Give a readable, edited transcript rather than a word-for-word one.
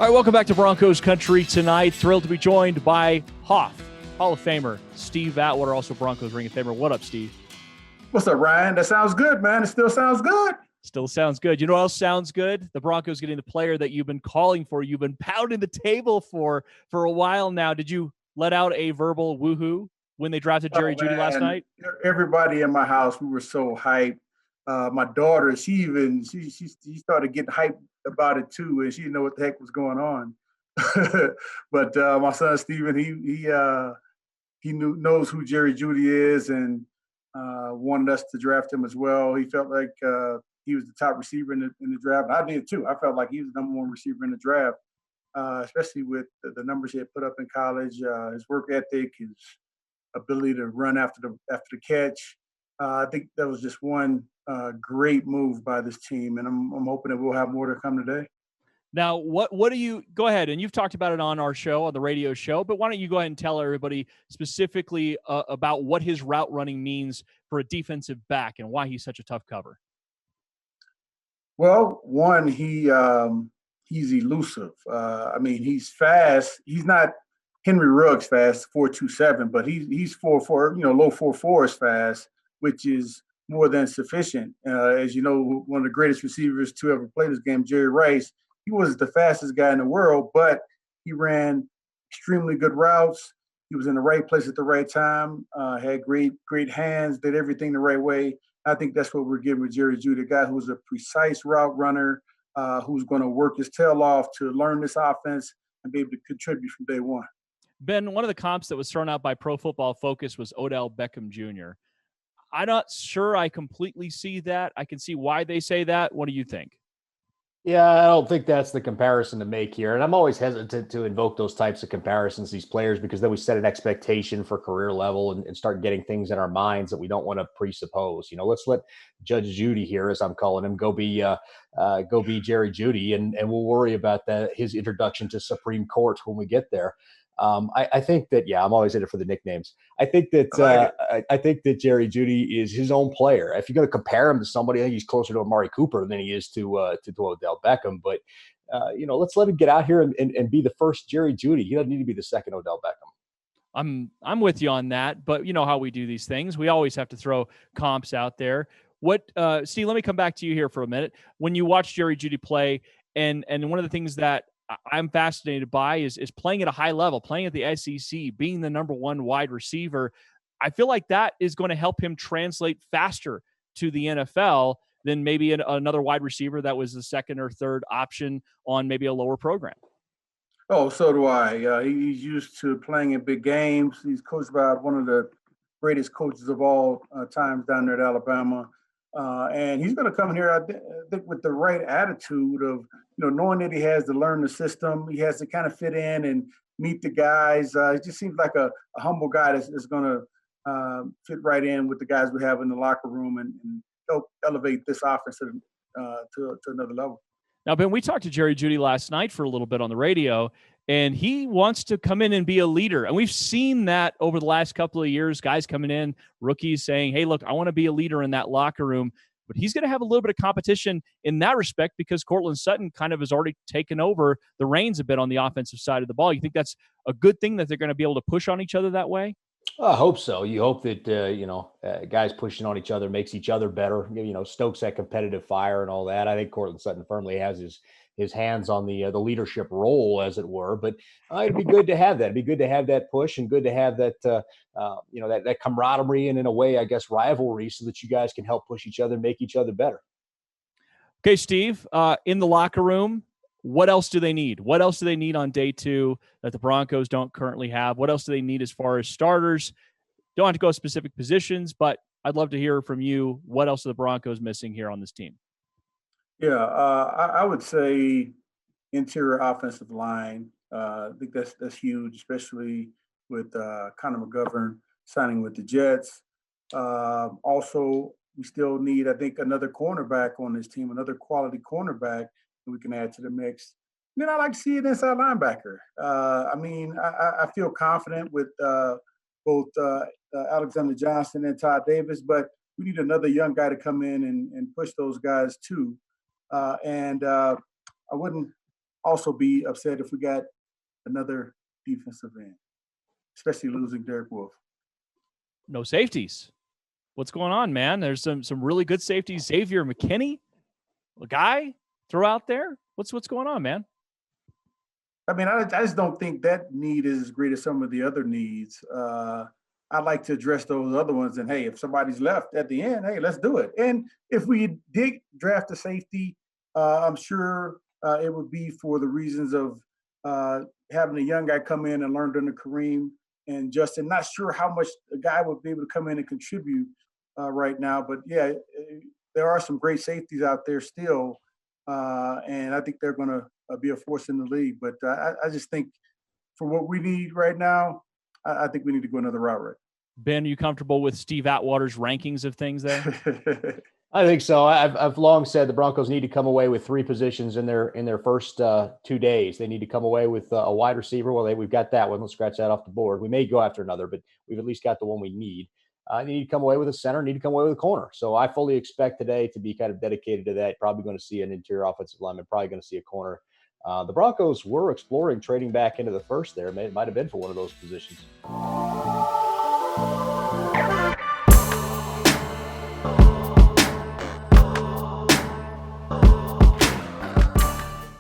All right, welcome back to Broncos Country Tonight. Thrilled to be joined by Hall of Famer Steve Atwater, also Broncos Ring of Famer. What up, Steve? What's up, Ryan? That sounds good, man. It still sounds good. Still sounds good. You know what else sounds good? The Broncos getting the player that you've been calling for, you've been pounding the table for a while now. Did you let out a verbal woohoo when they drafted Jerry Jeudy last night? Everybody in my house, we were so hyped. My daughter, she started getting hyped about it too, and she didn't know what the heck was going on. But my son Steven, he knows who Jerry Jeudy is, and wanted us to draft him as well. He felt like he was the top receiver in the draft. And I did too. I felt like he was the number one receiver in the draft, especially with the numbers he had put up in college, his work ethic, his ability to run after the catch. I think that was just one great move by this team, and I'm hoping that we'll have more to come today. Now, what do you – go ahead, and you've talked about it on our show, on the radio show, but why don't you go ahead and tell everybody specifically about what his route running means for a defensive back and why he's such a tough cover? Well, one, he's elusive. He's fast. He's not Henry Ruggs fast, 4.27, but he's 4.4, low 4.4s fast, which is more than sufficient. As you know, one of the greatest receivers to ever play this game, Jerry Rice, he wasn't the fastest guy in the world, but he ran extremely good routes. He was in the right place at the right time, had great hands, did everything the right way. I think that's what we're getting with Jerry Jeudy, a guy who's a precise route runner, who's going to work his tail off to learn this offense and be able to contribute from day one. Ben, one of the comps that was thrown out by Pro Football Focus was Odell Beckham Jr. I'm not sure I completely see that. I can see why they say that. What do you think? Yeah, I don't think that's the comparison to make here. And I'm always hesitant to invoke those types of comparisons, these players, because then we set an expectation for career level and start getting things in our minds that we don't want to presuppose. Let's let Judge Jeudy here, as I'm calling him, go be Jerry Jeudy, and we'll worry about his introduction to Supreme Court when we get there. I think that, I'm always in it for the nicknames. I think that Jerry Jeudy is his own player. If you're going to compare him to somebody, I think he's closer to Amari Cooper than he is to Odell Beckham. But let's let him get out here and be the first Jerry Jeudy. He doesn't need to be the second Odell Beckham. I'm with you on that, but you know how we do these things. We always have to throw comps out there. Steve, let me come back to you here for a minute. When you watch Jerry Jeudy play, and one of the things that I'm fascinated by is playing at a high level, playing at the SEC, being the number one wide receiver. I feel like that is going to help him translate faster to the NFL than maybe another wide receiver that was the second or third option on maybe a lower program. Oh, so do I. He's used to playing in big games. He's coached by one of the greatest coaches of all times down there at Alabama. And he's going to come in here, I think, with the right attitude of, knowing that he has to learn the system. He has to kind of fit in and meet the guys. He just seems like a humble guy that's going to fit right in with the guys we have in the locker room and help elevate this offense to another level. Now, Ben, we talked to Jerry Jeudy last night for a little bit on the radio, and he wants to come in and be a leader. And we've seen that over the last couple of years, guys coming in, rookies saying, hey, look, I want to be a leader in that locker room. But he's going to have a little bit of competition in that respect because Courtland Sutton kind of has already taken over the reins a bit on the offensive side of the ball. You think that's a good thing that they're going to be able to push on each other that way? I hope so. You hope that, guys pushing on each other makes each other better, stokes that competitive fire and all that. I think Courtland Sutton firmly has his hands on the leadership role, as it were. But it'd be good to have that. It'd be good to have that push and good to have that, that camaraderie and, in a way, I guess, rivalry so that you guys can help push each other and make each other better. Okay, Steve, in the locker room, what else do they need? What else do they need on day two that the Broncos don't currently have? What else do they need as far as starters? Don't have to go specific positions, but I'd love to hear from you. What else are the Broncos missing here on this team? Yeah, I would say interior offensive line. I think that's huge, especially with Connor McGovern signing with the Jets. Also, we still need, I think, another cornerback on this team, another quality cornerback that we can add to the mix. And then I like to see an inside linebacker. I feel confident with both Alexander Johnson and Todd Davis, but we need another young guy to come in and push those guys too. I wouldn't also be upset if we got another defensive end, especially losing Derek Wolfe. No safeties. What's going on, man? There's some really good safeties. Xavier McKinney, a guy throw out there. What's going on, man? I mean, I just don't think that need is as great as some of the other needs. I'd like to address those other ones. And hey, if somebody's left at the end, hey, let's do it. And if we did draft a safety, I'm sure it would be for the reasons of having a young guy come in and learn under Kareem and Justin. Not sure how much a guy would be able to come in and contribute right now. But yeah, there are some great safeties out there still. And I think they're going to be a force in the league. But I just think for what we need right now, I think we need to go another route, right? Ben, are you comfortable with Steve Atwater's rankings of things there? I think so. I've long said the Broncos need to come away with 3 positions in their first 2 days. They need to come away with a wide receiver. Well, we've got that one. Let's scratch that off the board. We may go after another, but we've at least got the one we need. They need to come away with a center, need to come away with a corner. So I fully expect today to be kind of dedicated to that. Probably going to see an interior offensive lineman, probably going to see a corner. The Broncos were exploring trading back into the first there. It might have been for one of those positions.